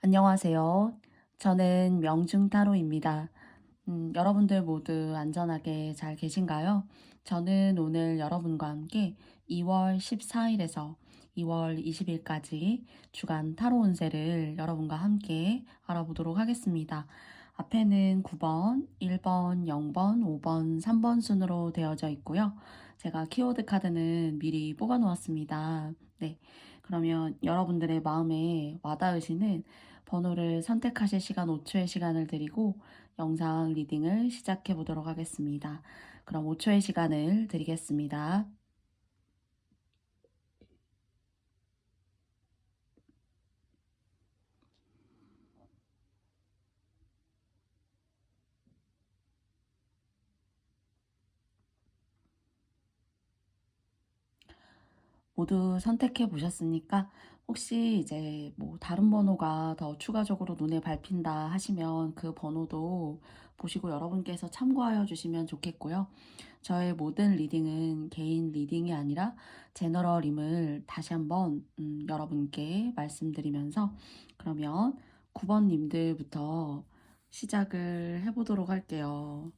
안녕하세요. 저는 명중타로입니다. 여러분들 모두 안전하게 잘 계신가요? 저는 오늘 여러분과 함께 2월 14일에서 2월 20일까지 주간 타로 운세를 여러분과 함께 알아보도록 하겠습니다. 앞에는 9번, 1번, 0번, 5번, 3번 순으로 되어져 있고요. 제가 키워드 카드는 미리 뽑아 놓았습니다. 네. 그러면 여러분들의 마음에 와닿으시는 번호를 선택하실 시간 5초의 시간을 드리고 영상 리딩을 시작해 보도록 하겠습니다. 그럼 5초의 시간을 드리겠습니다. 모두 선택해 보셨으니까 혹시 이제 뭐 다른 번호가 더 추가적으로 눈에 밟힌다 하시면 그 번호도 보시고 여러분께서 참고하여 주시면 좋겠고요. 저의 모든 리딩은 개인 리딩이 아니라 제너럴임을 다시 한번 여러분께 말씀드리면서 그러면 9번 님들부터 시작을 해보도록 할게요.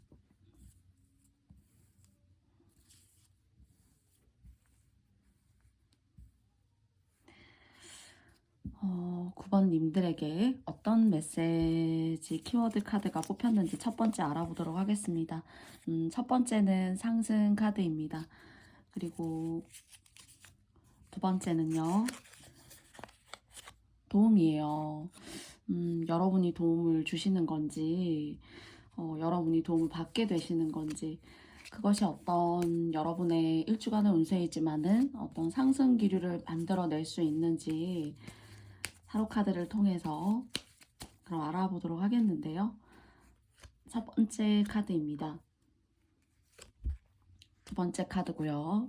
9번 님들에게 어떤 메시지 키워드 카드가 뽑혔는지 첫 번째 알아보도록 하겠습니다. 첫 번째는 상승 카드입니다. 그리고 두 번째는요, 도움이에요. 여러분이 도움을 주시는 건지, 여러분이 도움을 받게 되시는 건지, 그것이 어떤 여러분의 일주간의 운세이지만은 어떤 상승 기류를 만들어낼 수 있는지 타로 카드를 통해서 그럼 알아보도록 하겠는데요. 첫 번째 카드입니다. 두 번째 카드고요.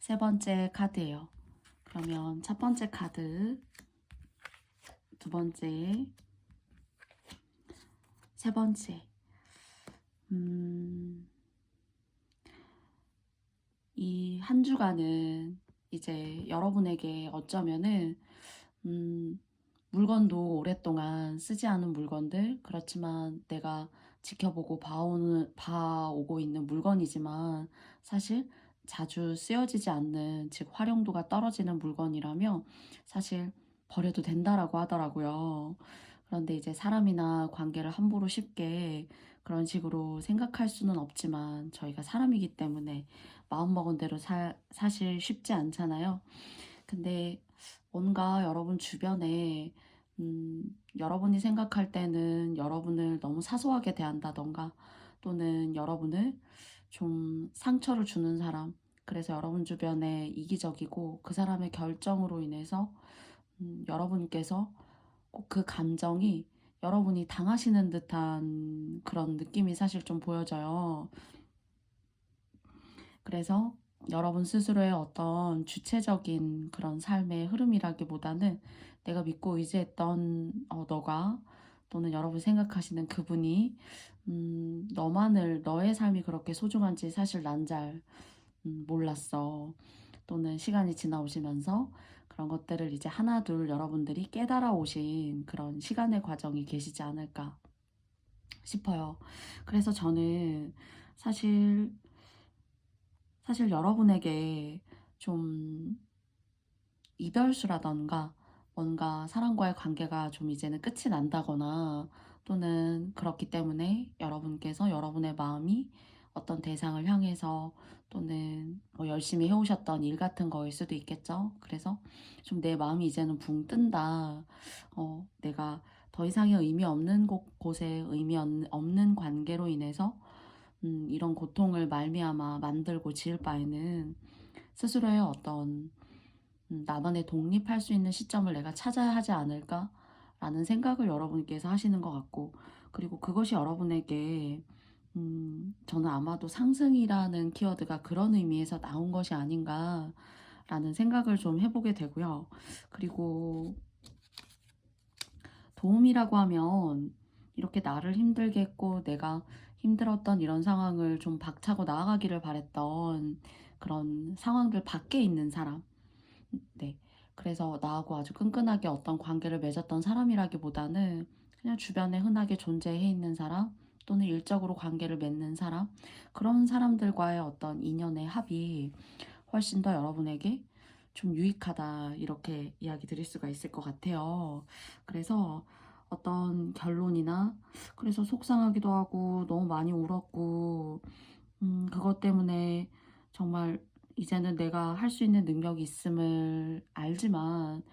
세 번째 카드예요. 그러면 첫 번째 카드, 두 번째, 세 번째. 이 한 주간은 이제 여러분에게 어쩌면은 물건도 오랫동안 쓰지 않은 물건들, 그렇지만 내가 지켜보고 봐오고 있는 물건이지만 사실 자주 쓰여지지 않는, 즉 활용도가 떨어지는 물건이라며 사실 버려도 된다라고 하더라고요. 그런데 이제 사람이나 관계를 함부로 쉽게 그런 식으로 생각할 수는 없지만 저희가 사람이기 때문에 마음먹은 대로 사실 쉽지 않잖아요. 근데 뭔가 여러분 주변에 여러분이 생각할 때는 여러분을 너무 사소하게 대한다던가 또는 여러분을 좀 상처를 주는 사람, 그래서 여러분 주변에 이기적이고 그 사람의 결정으로 인해서 여러분께서 꼭 그 감정이 여러분이 당하시는 듯한 그런 느낌이 사실 좀 보여져요. 그래서 여러분 스스로의 어떤 주체적인 그런 삶의 흐름이라기보다는 내가 믿고 의지했던 너가 또는 여러분 생각하시는 그분이 너의 삶이 그렇게 소중한지 사실 난 잘 몰랐어. 또는 시간이 지나오시면서 그런 것들을 이제 하나둘 여러분들이 깨달아 오신 그런 시간의 과정이 계시지 않을까 싶어요. 그래서 저는 사실 여러분에게 좀 이별수라던가 뭔가 사람과의 관계가 좀 이제는 끝이 난다거나 또는 그렇기 때문에 여러분께서 여러분의 마음이 어떤 대상을 향해서 또는 뭐 열심히 해오셨던 일 같은 거일 수도 있겠죠. 그래서 좀 내 마음이 이제는 붕 뜬다. 내가 더 이상의 의미 없는 곳에 의미 없는 관계로 인해서 이런 고통을 말미암아 만들고 지을 바에는 스스로의 어떤 나만의 독립할 수 있는 시점을 내가 찾아야 하지 않을까? 라는 생각을 여러분께서 하시는 것 같고, 그리고 그것이 여러분에게, 저는 아마도 상승이라는 키워드가 그런 의미에서 나온 것이 아닌가, 라는 생각을 좀 해보게 되고요. 그리고 도움이라고 하면 이렇게 나를 힘들게 했고 내가 힘들었던 이런 상황을 좀 박차고 나아가기를 바랬던 그런 상황들 밖에 있는 사람, 네. 그래서 나하고 아주 끈끈하게 어떤 관계를 맺었던 사람이라기보다는 그냥 주변에 흔하게 존재해 있는 사람 또는 일적으로 관계를 맺는 사람, 그런 사람들과의 어떤 인연의 합이 훨씬 더 여러분에게 좀 유익하다, 이렇게 이야기 드릴 수가 있을 것 같아요. 그래서 어떤 결론이나, 그래서 속상하기도 하고 너무 많이 울었고, 그것 때문에 정말 이제는 내가 할 수 있는 능력이 있음을 알지만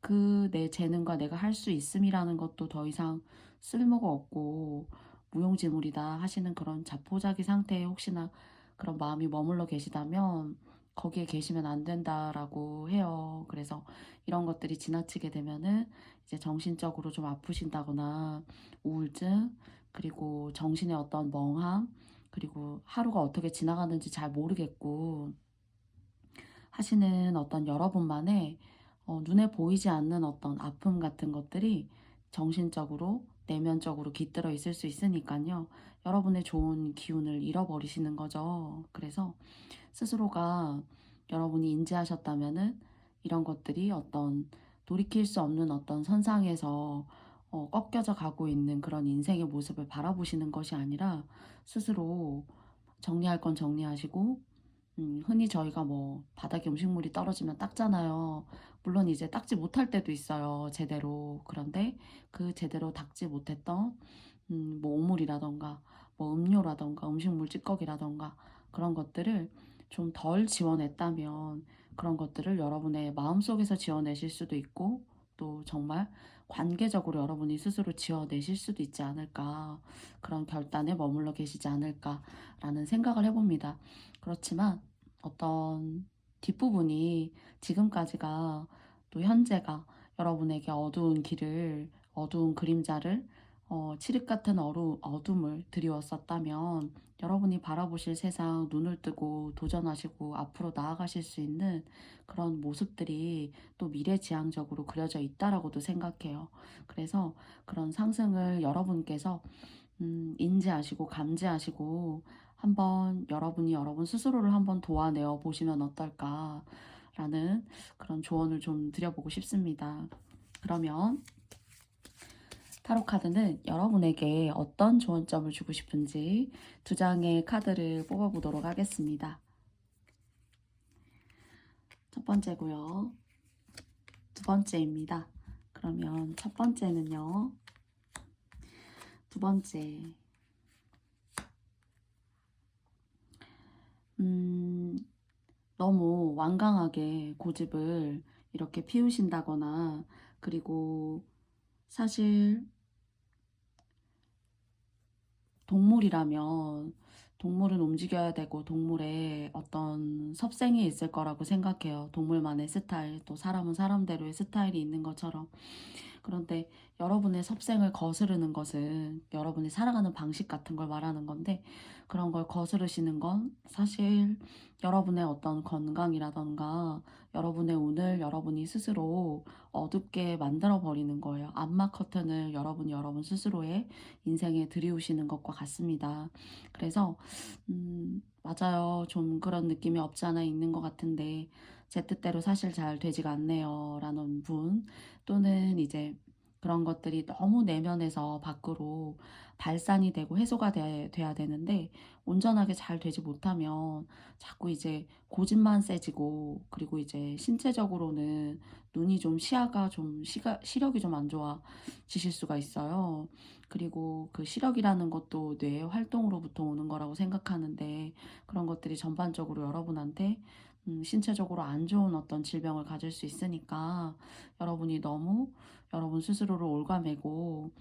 그 내 재능과 내가 할 수 있음이라는 것도 더 이상 쓸모가 없고 무용지물이다 하시는 그런 자포자기 상태에 혹시나 그런 마음이 머물러 계시다면 거기에 계시면 안 된다라고 해요. 그래서 이런 것들이 지나치게 되면은 이제 정신적으로 좀 아프신다거나 우울증, 그리고 정신의 어떤 멍함, 그리고 하루가 어떻게 지나가는지 잘 모르겠고 하시는 어떤 여러분만의 눈에 보이지 않는 어떤 아픔 같은 것들이 정신적으로, 내면적으로 깃들어 있을 수 있으니까요. 여러분의 좋은 기운을 잃어버리시는 거죠. 그래서 스스로가, 여러분이 인지하셨다면은 이런 것들이 어떤 돌이킬 수 없는 어떤 선상에서 꺾여져 가고 있는 그런 인생의 모습을 바라보시는 것이 아니라 스스로 정리할 건 정리하시고, 흔히 저희가 뭐 바닥에 음식물이 떨어지면 닦잖아요. 물론 이제 닦지 못할 때도 있어요, 제대로. 그런데 그 제대로 닦지 못했던 뭐 오물이라던가 뭐 음료라던가 음식물 찌꺼기라던가 그런 것들을 좀 덜 지워냈다면 그런 것들을 여러분의 마음속에서 지워내실 수도 있고, 또 정말 관계적으로 여러분이 스스로 지워내실 수도 있지 않을까, 그런 결단에 머물러 계시지 않을까라는 생각을 해봅니다. 그렇지만 어떤 뒷부분이, 지금까지가, 또 현재가 여러분에게 어두운 길을, 어두운 그림자를, 칠흑 같은 어둠을 드리웠었다면 여러분이 바라보실 세상, 눈을 뜨고 도전하시고 앞으로 나아가실 수 있는 그런 모습들이 또 미래지향적으로 그려져 있다라고도 생각해요. 그래서 그런 상승을 여러분께서 인지하시고 감지하시고 한번 여러분이 여러분 스스로를 한번 도와내어 보시면 어떨까라는 그런 조언을 좀 드려보고 싶습니다. 그러면 타로 카드는 여러분에게 어떤 조언점을 주고 싶은지 두 장의 카드를 뽑아보도록 하겠습니다. 첫 번째고요. 두 번째입니다. 그러면 첫 번째는요. 두 번째. 너무 완강하게 고집을 이렇게 피우신다거나, 그리고 사실 동물이라면 동물은 움직여야 되고 동물의 어떤 섭생이 있을 거라고 생각해요. 동물만의 스타일, 또 사람은 사람대로의 스타일이 있는 것처럼. 그런데 여러분의 섭생을 거스르는 것은 여러분이 살아가는 방식 같은 걸 말하는 건데, 그런 걸 거스르시는 건 사실 여러분의 어떤 건강이라던가 여러분의 운을 여러분이 스스로 어둡게 만들어 버리는 거예요. 암막 커튼을 여러분이 여러분 스스로의 인생에 들이우시는 것과 같습니다. 그래서 맞아요. 좀 그런 느낌이 없지 않아 있는 것 같은데 제 뜻대로 사실 잘 되지가 않네요 라는 분, 또는 이제 그런 것들이 너무 내면에서 밖으로 발산이 되고 해소가 돼야 되는데 온전하게 잘 되지 못하면 자꾸 이제 고집만 세지고, 그리고 이제 신체적으로는 눈이 좀, 시야가 좀, 시력이 좀 안 좋아지실 수가 있어요. 그리고 그 시력이라는 것도 뇌의 활동으로부터 오는 거라고 생각하는데 그런 것들이 전반적으로 여러분한테 신체적으로 안 좋은 어떤 질병을 가질 수 있으니까 여러분이 너무 여러분 스스로를 올가매고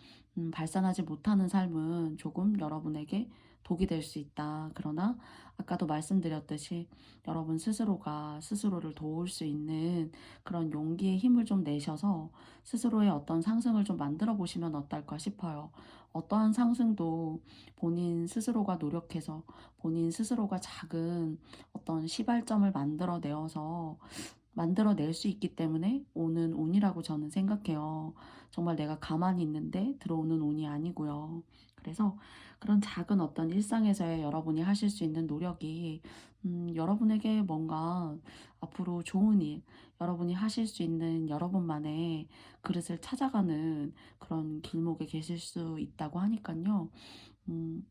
발산하지 못하는 삶은 조금 여러분에게 독이 될 수 있다. 그러나 아까도 말씀드렸듯이 여러분 스스로가 스스로를 도울 수 있는 그런 용기의 힘을 좀 내셔서 스스로의 어떤 상승을 좀 만들어 보시면 어떨까 싶어요. 어떠한 상승도 본인 스스로가 노력해서 본인 스스로가 작은 어떤 시발점을 만들어 내어서 만들어낼 수 있기 때문에 오는 운이라고 저는 생각해요. 정말 내가 가만히 있는데 들어오는 운이 아니고요. 그래서 그런 작은 어떤 일상에서의 여러분이 하실 수 있는 노력이 여러분에게 뭔가 앞으로 좋은 일, 여러분이 하실 수 있는 여러분만의 그릇을 찾아가는 그런 길목에 계실 수 있다고 하니깐요. 음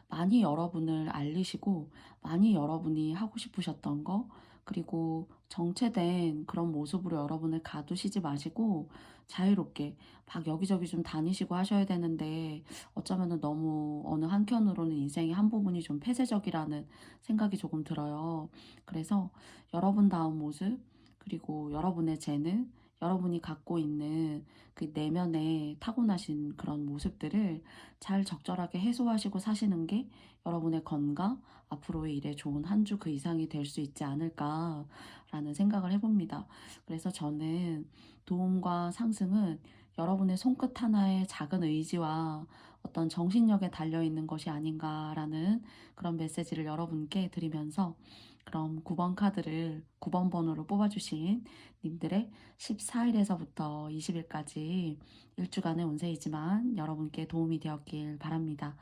많이 여러분을 알리시고 많이 여러분이 하고 싶으셨던 거, 그리고 정체된 그런 모습으로 여러분을 가두시지 마시고 자유롭게 막 여기저기 좀 다니시고 하셔야 되는데, 어쩌면은 너무 어느 한켠으로는 인생의 한 부분이 좀 폐쇄적이라는 생각이 조금 들어요. 그래서 여러분다운 모습, 그리고 여러분의 재능, 여러분이 갖고 있는 그 내면의 타고나신 그런 모습들을 잘 적절하게 해소하시고 사시는 게 여러분의 건강, 앞으로의 일에 좋은 한 주 그 이상이 될 수 있지 않을까라는 생각을 해봅니다. 그래서 저는 도움과 상승은 여러분의 손끝 하나의 작은 의지와 어떤 정신력에 달려있는 것이 아닌가라는 그런 메시지를 여러분께 드리면서, 그럼 9번 카드를 9번 번호로 뽑아주신 님들의 14일에서부터 20일까지 일주간의 운세이지만 여러분께 도움이 되었길 바랍니다.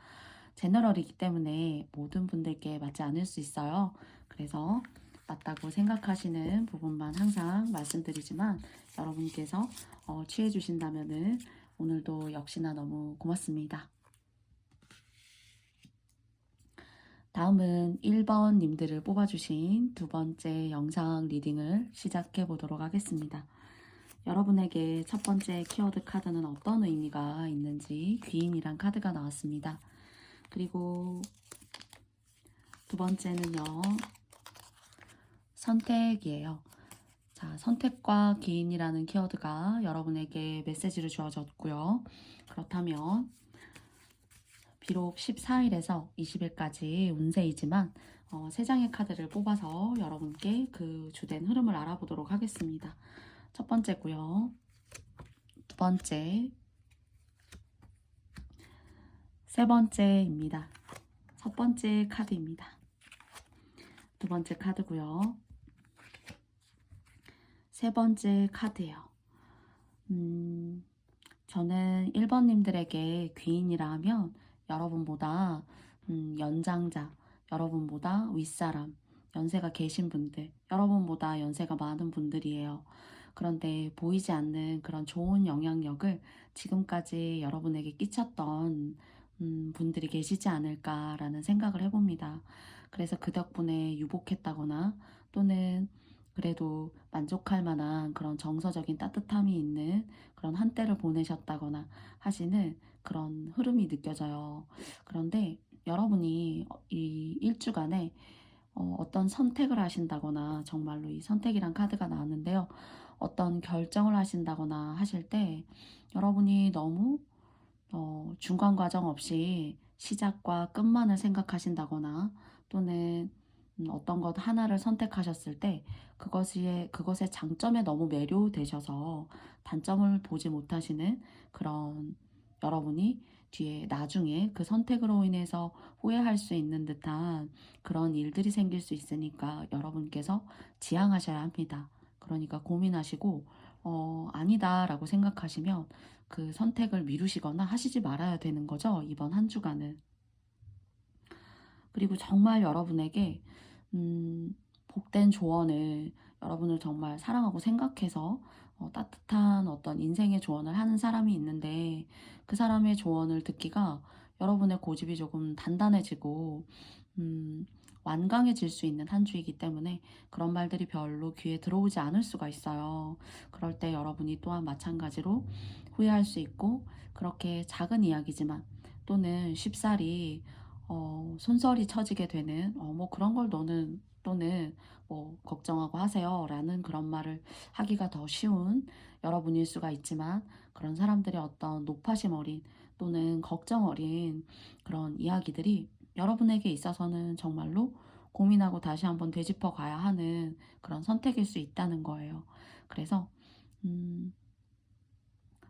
제너럴이기 때문에 모든 분들께 맞지 않을 수 있어요. 그래서 맞다고 생각하시는 부분만 항상 말씀드리지만, 여러분께서 취해 주신다면은 오늘도 역시나 너무 고맙습니다. 다음은 1번 님들을 뽑아주신 두 번째 영상 리딩을 시작해 보도록 하겠습니다. 여러분에게 첫 번째 키워드 카드는 어떤 의미가 있는지 귀인이란 카드가 나왔습니다. 그리고 두 번째는요, 선택이에요. 자, 선택과 기인이라는 키워드가 여러분에게 메시지를 주어졌고요. 그렇다면 비록 14일에서 20일까지 운세이지만 세 장의 카드를 뽑아서 여러분께 그 주된 흐름을 알아보도록 하겠습니다. 첫 번째고요. 두 번째, 세 번째입니다. 첫 번째 카드입니다. 두 번째 카드고요. 세 번째 카드예요. 저는 1번님들에게 귀인이라 하면 여러분보다 연장자, 여러분보다 윗사람, 연세가 계신 분들, 여러분보다 연세가 많은 분들이에요. 그런데 보이지 않는 그런 좋은 영향력을 지금까지 여러분에게 끼쳤던 분들이 계시지 않을까라는 생각을 해봅니다. 그래서 그 덕분에 유복했다거나, 또는 그래도 만족할 만한 그런 정서적인 따뜻함이 있는 그런 한때를 보내셨다거나 하시는 그런 흐름이 느껴져요. 그런데 여러분이 이 일주간에 어떤 선택을 하신다거나, 정말로 이 선택이란 카드가 나왔는데요. 어떤 결정을 하신다거나 하실 때 여러분이 너무 중간 과정 없이 시작과 끝만을 생각하신다거나, 또는 어떤 것 하나를 선택하셨을 때 그것의 장점에 너무 매료되셔서 단점을 보지 못하시는 그런, 여러분이 뒤에 나중에 그 선택으로 인해서 후회할 수 있는 듯한 그런 일들이 생길 수 있으니까 여러분께서 지양하셔야 합니다. 그러니까 고민하시고 아니다라고 생각하시면 그 선택을 미루시거나 하시지 말아야 되는 거죠, 이번 한 주간은. 그리고 정말 여러분에게 복된 조언을, 여러분을 정말 사랑하고 생각해서 따뜻한 어떤 인생의 조언을 하는 사람이 있는데, 그 사람의 조언을 듣기가 여러분의 고집이 조금 단단해지고 음, 완강해질 수 있는 한 주이기 때문에 그런 말들이 별로 귀에 들어오지 않을 수가 있어요. 그럴 때 여러분이 또한 마찬가지로 후회할 수 있고, 그렇게 작은 이야기지만, 또는 쉽사리 손설이 처지게 되는 뭐 그런 걸 너는, 또는 뭐 걱정하고 하세요 라는 그런 말을 하기가 더 쉬운 여러분일 수가 있지만, 그런 사람들의 어떤 노파심 어린, 또는 걱정 어린 그런 이야기들이 여러분에게 있어서는 정말로 고민하고 다시 한번 되짚어 가야 하는 그런 선택일 수 있다는 거예요. 그래서 음,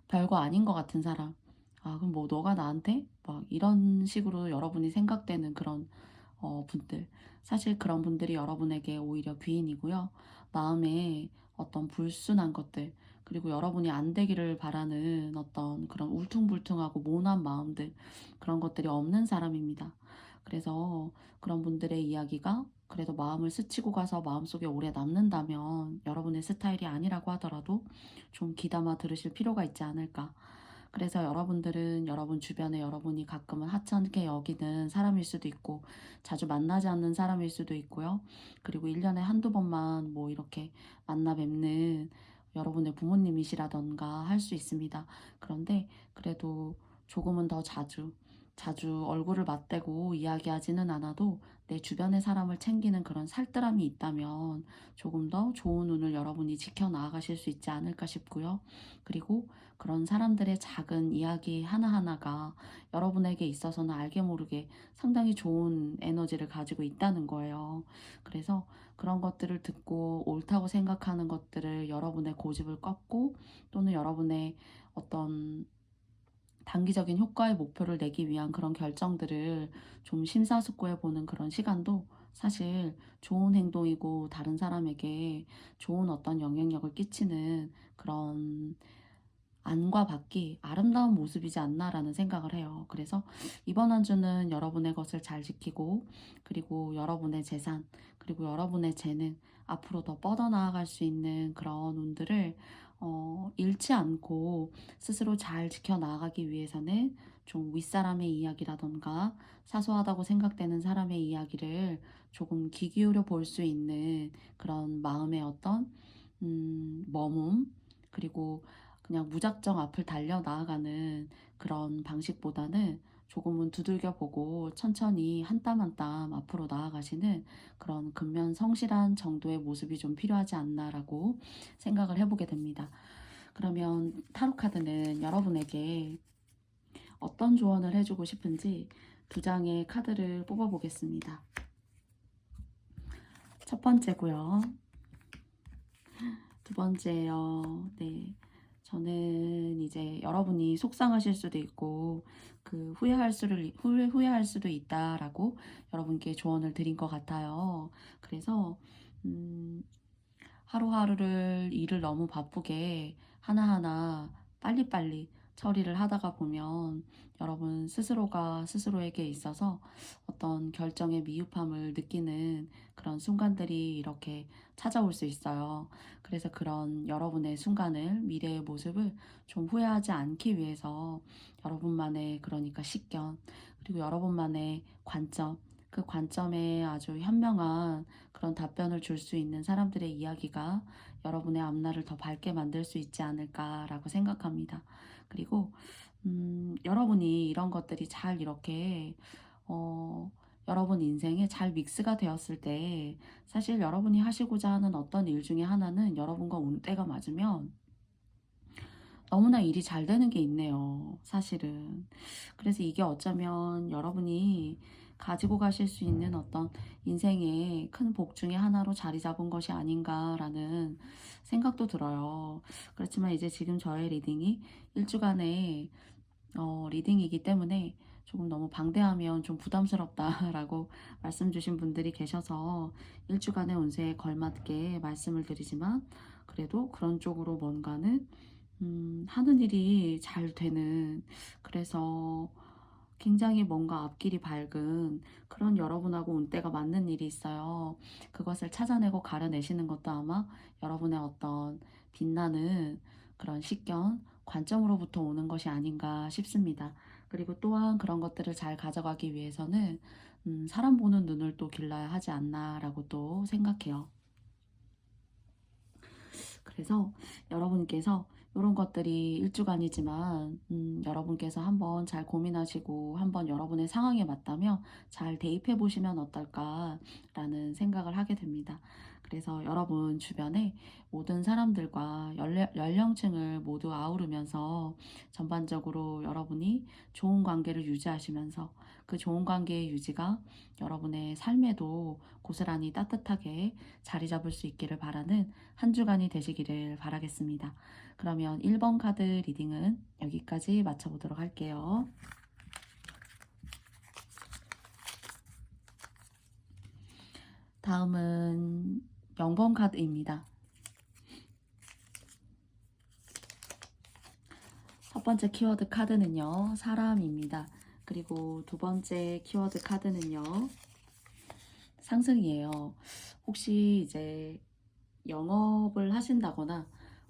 별거 아닌 것 같은 사람, 그럼 뭐 너가 나한테 막 이런 식으로 여러분이 생각되는 그런 분들. 사실 그런 분들이 여러분에게 오히려 귀인이고요. 마음에 어떤 불순한 것들, 그리고 여러분이 안 되기를 바라는 어떤 그런 울퉁불퉁하고 모난 마음들, 그런 것들이 없는 사람입니다. 그래서 그런 분들의 이야기가 그래도 마음을 스치고 가서 마음속에 오래 남는다면 여러분의 스타일이 아니라고 하더라도 좀 귀담아 들으실 필요가 있지 않을까. 그래서 여러분들은 여러분 주변에 여러분이 가끔은 하찮게 여기는 사람일 수도 있고 자주 만나지 않는 사람일 수도 있고요. 그리고 1년에 한두 번만 뭐 이렇게 만나 뵙는 여러분의 부모님이시라던가 할 수 있습니다. 그런데 그래도 조금은 더 자주 얼굴을 맞대고 이야기하지는 않아도 내 주변의 사람을 챙기는 그런 살뜰함이 있다면 조금 더 좋은 운을 여러분이 지켜나가실 수 있지 않을까 싶고요. 그리고 그런 사람들의 작은 이야기 하나하나가 여러분에게 있어서는 알게 모르게 상당히 좋은 에너지를 가지고 있다는 거예요. 그래서 그런 것들을 듣고 옳다고 생각하는 것들을 여러분의 고집을 꺾고 또는 여러분의 어떤 단기적인 효과의 목표를 내기 위한 그런 결정들을 좀 심사숙고해 보는 그런 시간도 사실 좋은 행동이고 다른 사람에게 좋은 어떤 영향력을 끼치는 그런 안과 밖이 아름다운 모습이지 않나라는 생각을 해요. 그래서 이번 한 주는 여러분의 것을 잘 지키고 그리고 여러분의 재산 그리고 여러분의 재능 앞으로 더 뻗어나아갈 수 있는 그런 운들을 잃지 않고 스스로 잘 지켜나가기 위해서는 좀 윗사람의 이야기라던가 사소하다고 생각되는 사람의 이야기를 조금 귀 기울여 볼 수 있는 그런 마음의 어떤 머문 그리고 그냥 무작정 앞을 달려 나아가는 그런 방식보다는 조금은 두들겨 보고 천천히 한 땀 한 땀 앞으로 나아가시는 그런 근면 성실한 정도의 모습이 좀 필요하지 않나라고 생각을 해보게 됩니다. 그러면 타로 카드는 여러분에게 어떤 조언을 해주고 싶은지 두 장의 카드를 뽑아 보겠습니다. 첫 번째고요. 두 번째요. 네. 저는 이제 여러분이 속상하실 수도 있고 후회할 수도 있다라고 여러분께 조언을 드린 것 같아요. 그래서 음, 하루하루를 일을 너무 바쁘게 하나하나 빨리빨리 처리를 하다가 보면 여러분 스스로가 스스로에게 있어서 어떤 결정의 미흡함을 느끼는 그런 순간들이 이렇게 찾아올 수 있어요. 그래서 그런 여러분의 순간을, 미래의 모습을 좀 후회하지 않기 위해서 여러분만의 그러니까 식견, 그리고 여러분만의 관점, 그 관점에 아주 현명한 그런 답변을 줄 수 있는 사람들의 이야기가 여러분의 앞날을 더 밝게 만들 수 있지 않을까라고 생각합니다. 그리고 여러분이 이런 것들이 잘 이렇게 여러분 인생에 잘 믹스가 되었을 때 사실 여러분이 하시고자 하는 어떤 일 중에 하나는 여러분과 운때가 맞으면 너무나 일이 잘 되는 게 있네요, 사실은. 그래서 이게 어쩌면 여러분이 가지고 가실 수 있는 어떤 인생의 큰 복 중에 하나로 자리 잡은 것이 아닌가라는 생각도 들어요. 그렇지만 이제 지금 저의 리딩이 1주간의 리딩이기 때문에 조금 너무 방대하면 좀 부담스럽다라고 말씀 주신 분들이 계셔서 1주간의 운세에 걸맞게 말씀을 드리지만 그래도 그런 쪽으로 뭔가는 하는 일이 잘 되는 그래서 굉장히 뭔가 앞길이 밝은 그런 여러분하고 운때가 맞는 일이 있어요. 그것을 찾아내고 가려내시는 것도 아마 여러분의 어떤 빛나는 그런 식견, 관점으로부터 오는 것이 아닌가 싶습니다. 그리고 또한 그런 것들을 잘 가져가기 위해서는 사람 보는 눈을 또 길러야 하지 않나라고 또 생각해요. 그래서 여러분께서 이런 것들이 일주간이지만 여러분께서 한번 잘 고민하시고 한번 여러분의 상황에 맞다면 잘 대입해 보시면 어떨까라는 생각을 하게 됩니다. 그래서 여러분 주변에 모든 사람들과 연령층을 모두 아우르면서 전반적으로 여러분이 좋은 관계를 유지하시면서 그 좋은 관계의 유지가 여러분의 삶에도 고스란히 따뜻하게 자리 잡을 수 있기를 바라는 한 주간이 되시기를 바라겠습니다. 그러면 1번 카드 리딩은 여기까지 마쳐보도록 할게요. 다음은 0번 카드입니다. 첫 번째 키워드 카드는요, 사람입니다. 그리고 두 번째 키워드 카드는요, 상승이에요. 혹시 이제 영업을 하신다거나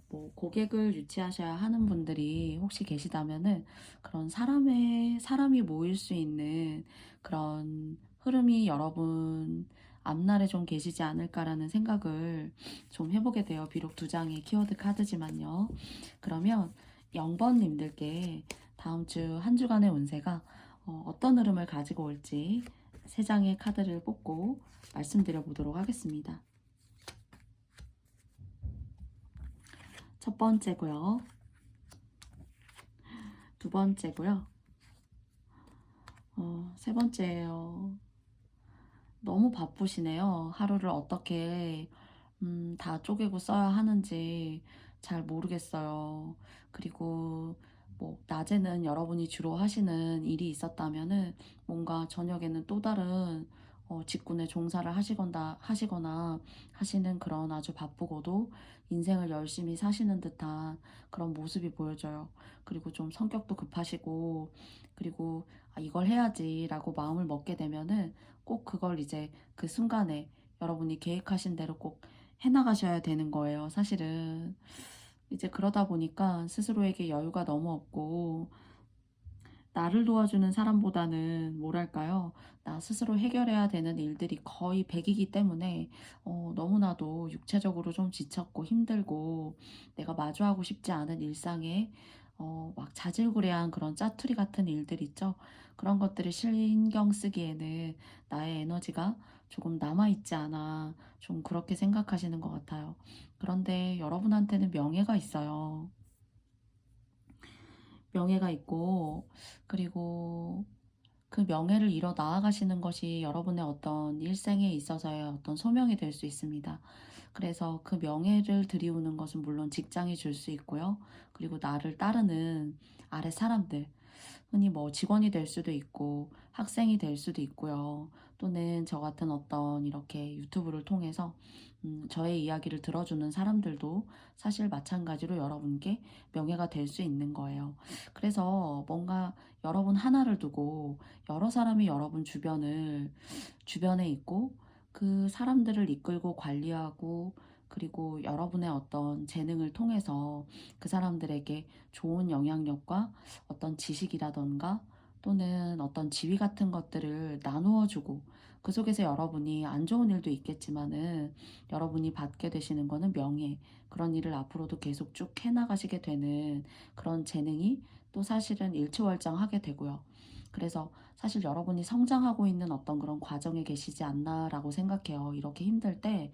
뭐 고객을 유치하셔야 하는 분들이 혹시 계시다면은 그런 사람이 모일 수 있는 그런 흐름이 여러분 앞날에 좀 계시지 않을까라는 생각을 좀 해보게 돼요. 비록 두 장의 키워드 카드지만요. 그러면 0번님들께 다음 주 한 주간의 운세가 어떤 흐름을 가지고 올지 세 장의 카드를 뽑고 말씀드려 보도록 하겠습니다. 첫 번째고요. 두 번째고요. 세 번째예요. 너무 바쁘시네요. 하루를 어떻게 다 쪼개고 써야 하는지 잘 모르겠어요. 그리고 뭐 낮에는 여러분이 주로 하시는 일이 있었다면은 뭔가 저녁에는 또 다른 직군의 종사를 하시거나 하시는 그런 아주 바쁘고도 인생을 열심히 사시는 듯한 그런 모습이 보여져요. 그리고 좀 성격도 급하시고, 그리고 이걸 해야지라고 마음을 먹게 되면은 꼭 그걸 이제 그 순간에 여러분이 계획하신 대로 꼭 해나가셔야 되는 거예요, 사실은. 이제 그러다 보니까 스스로에게 여유가 너무 없고, 나를 도와주는 사람보다는 뭐랄까요? 나 스스로 해결해야 되는 일들이 거의 100이기 때문에 너무나도 육체적으로 좀 지쳤고 힘들고 내가 마주하고 싶지 않은 일상에 막 자질구레한 그런 짜투리 같은 일들 있죠. 그런 것들을 신경 쓰기에는 나의 에너지가 조금 남아있지 않아 좀 그렇게 생각하시는 것 같아요. 그런데 여러분한테는 명예가 있어요. 명예가 있고, 그리고 그 명예를 이뤄 나아가시는 것이 여러분의 어떤 일생에 있어서의 어떤 소명이 될 수 있습니다. 그래서 그 명예를 들이우는 것은 물론 직장이 줄 수 있고요. 그리고 나를 따르는 아래 사람들, 흔히 뭐 직원이 될 수도 있고 학생이 될 수도 있고요. 또는 저 같은 어떤 이렇게 유튜브를 통해서 저의 이야기를 들어주는 사람들도 사실 마찬가지로 여러분께 명예가 될 수 있는 거예요. 그래서 뭔가 여러분 하나를 두고 여러 사람이 여러분 주변에 있고 그 사람들을 이끌고 관리하고 그리고 여러분의 어떤 재능을 통해서 그 사람들에게 좋은 영향력과 어떤 지식이라던가 또는 어떤 지위 같은 것들을 나누어 주고 그 속에서 여러분이 안 좋은 일도 있겠지만은 여러분이 받게 되시는 거는 명예, 그런 일을 앞으로도 계속 쭉 해나가시게 되는 그런 재능이 또 사실은 일취월장하게 되고요. 그래서 사실 여러분이 성장하고 있는 어떤 그런 과정에 계시지 않나라고 생각해요. 이렇게 힘들 때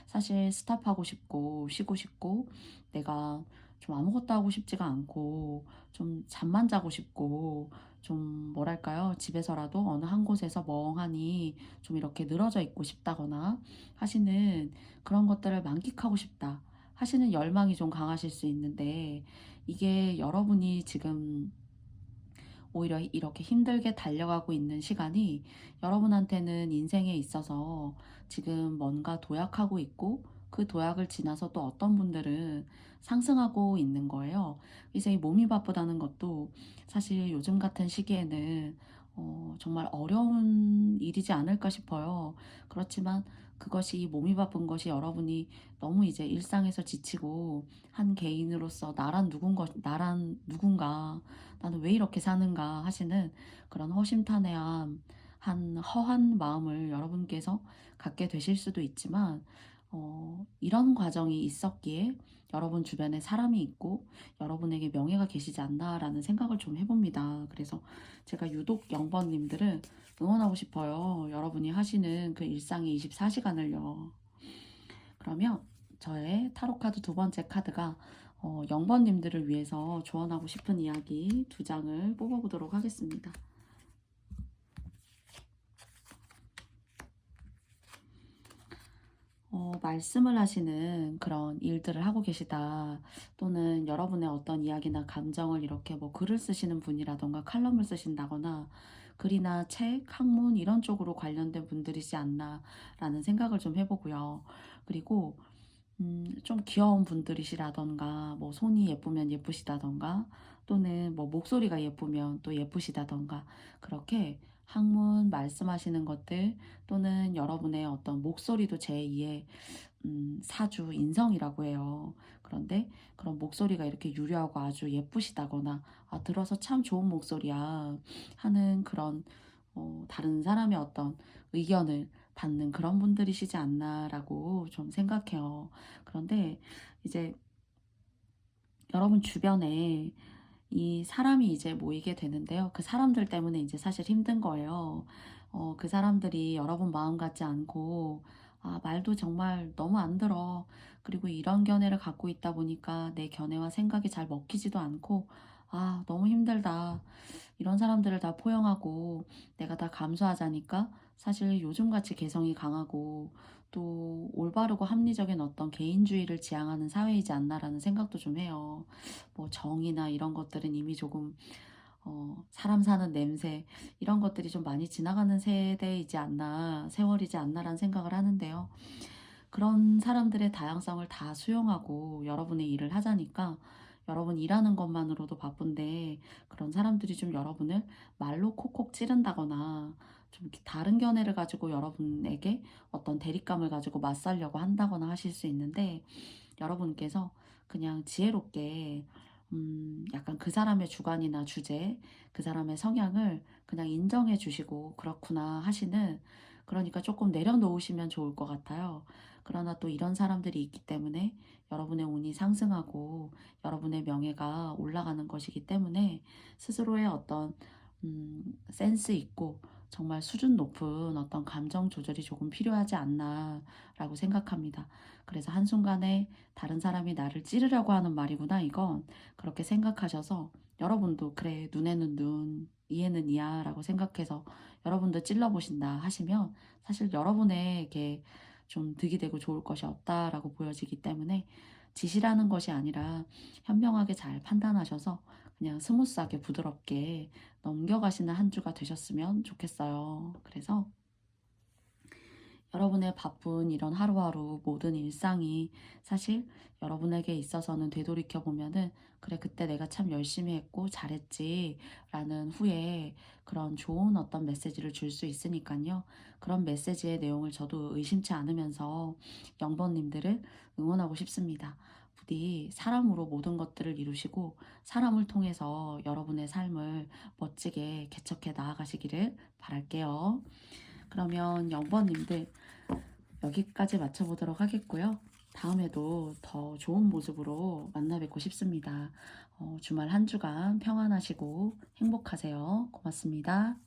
사실 스탑하고 싶고 쉬고 싶고 내가 좀 아무것도 하고 싶지가 않고 좀 잠만 자고 싶고 좀 뭐랄까요? 집에서라도 어느 한 곳에서 멍하니 좀 이렇게 늘어져 있고 싶다거나 하시는 그런 것들을 만끽하고 싶다 하시는 열망이 좀 강하실 수 있는데 이게 여러분이 지금 오히려 이렇게 힘들게 달려가고 있는 시간이 여러분한테는 인생에 있어서 지금 뭔가 도약하고 있고 그 도약을 지나서 또 어떤 분들은 상승하고 있는 거예요. 그래서 이 몸이 바쁘다는 것도 사실 요즘 같은 시기에는 정말 어려운 일이지 않을까 싶어요. 그렇지만 그것이 이 몸이 바쁜 것이 여러분이 너무 이제 일상에서 지치고 한 개인으로서 나란 누군가 나는 왜 이렇게 사는가 하시는 그런 허심탄회한 한 허한 마음을 여러분께서 갖게 되실 수도 있지만 이런 과정이 있었기에 여러분 주변에 사람이 있고 여러분에게 명예가 계시지 않나라는 생각을 좀 해봅니다. 그래서 제가 유독 0번님들을 응원하고 싶어요. 여러분이 하시는 그 일상의 24시간을요. 그러면 저의 타로카드 두 번째 카드가 0번님들을 위해서 조언하고 싶은 이야기 두 장을 뽑아보도록 하겠습니다. 말씀을 하시는 그런 일들을 하고 계시다. 또는 여러분의 어떤 이야기나 감정을 이렇게 뭐 글을 쓰시는 분이라던가 칼럼을 쓰신다거나 글이나 책, 학문 이런 쪽으로 관련된 분들이지 않나라는 생각을 좀 해 보고요. 그리고 좀 귀여운 분들이시라든가 뭐 손이 예쁘면 예쁘시다든가 또는 뭐 목소리가 예쁘면 또 예쁘시다든가 그렇게 학문 말씀하시는 것들 또는 여러분의 어떤 목소리도 제2의 사주 인성이라고 해요. 그런데 그런 목소리가 이렇게 유려하고 아주 예쁘시다거나 '아 들어서 참 좋은 목소리야.' 하는 그런 다른 사람의 어떤 의견을 받는 그런 분들이시지 않나라고 좀 생각해요. 그런데 이제 여러분 주변에 이 사람이 이제 모이게 되는데요. 그 사람들 때문에 이제 사실 힘든 거예요. 그 사람들이 여러분 마음 같지 않고, 아, 말도 정말 너무 안 들어. 그리고 이런 견해를 갖고 있다 보니까 내 견해와 생각이 잘 먹히지도 않고, 아, 너무 힘들다. 이런 사람들을 다 포용하고 내가 다 감수하자니까 사실 요즘같이 개성이 강하고 또 올바르고 합리적인 어떤 개인주의를 지향하는 사회이지 않나라는 생각도 좀 해요. 뭐 정의나 이런 것들은 이미 조금 사람 사는 냄새 이런 것들이 좀 많이 지나가는 세대이지 않나 세월이지 않나라는 생각을 하는데요. 그런 사람들의 다양성을 다 수용하고 여러분의 일을 하자니까 여러분 일하는 것만으로도 바쁜데 그런 사람들이 좀 여러분을 말로 콕콕 찌른다거나 좀 이렇게 다른 견해를 가지고 여러분에게 어떤 대립감을 가지고 맞서려고 한다거나 하실 수 있는데 여러분께서 그냥 지혜롭게 약간 그 사람의 주관이나 주제, 그 사람의 성향을 그냥 인정해 주시고 그렇구나 하시는 그러니까 조금 내려놓으시면 좋을 것 같아요. 그러나 또 이런 사람들이 있기 때문에 여러분의 운이 상승하고 여러분의 명예가 올라가는 것이기 때문에 스스로의 어떤 센스 있고 정말 수준 높은 어떤 감정 조절이 조금 필요하지 않나라고 생각합니다. 그래서 한순간에 다른 사람이 나를 찌르려고 하는 말이구나, 이건. 그렇게 생각하셔서 여러분도 그래, 눈에는 눈, 이에는 이야라고 생각해서 여러분도 찔러보신다 하시면 사실 여러분에게 좀 득이 되고 좋을 것이 없다라고 보여지기 때문에 지시라는 것이 아니라 현명하게 잘 판단하셔서 그냥 스무스하게 부드럽게 넘겨가시는 한 주가 되셨으면 좋겠어요. 그래서 여러분의 바쁜 이런 하루하루 모든 일상이 사실 여러분에게 있어서는 되돌이켜 보면은 그래 그때 내가 참 열심히 했고 잘했지 라는 후에 그런 좋은 어떤 메시지를 줄 수 있으니까요. 그런 메시지의 내용을 저도 의심치 않으면서 영번님들을 응원하고 싶습니다. 부디 사람으로 모든 것들을 이루시고 사람을 통해서 여러분의 삶을 멋지게 개척해 나아가시기를 바랄게요. 그러면 영번님들 여기까지 맞춰보도록 하겠고요. 다음에도 더 좋은 모습으로 만나 뵙고 싶습니다. 주말 한 주간 평안하시고 행복하세요. 고맙습니다.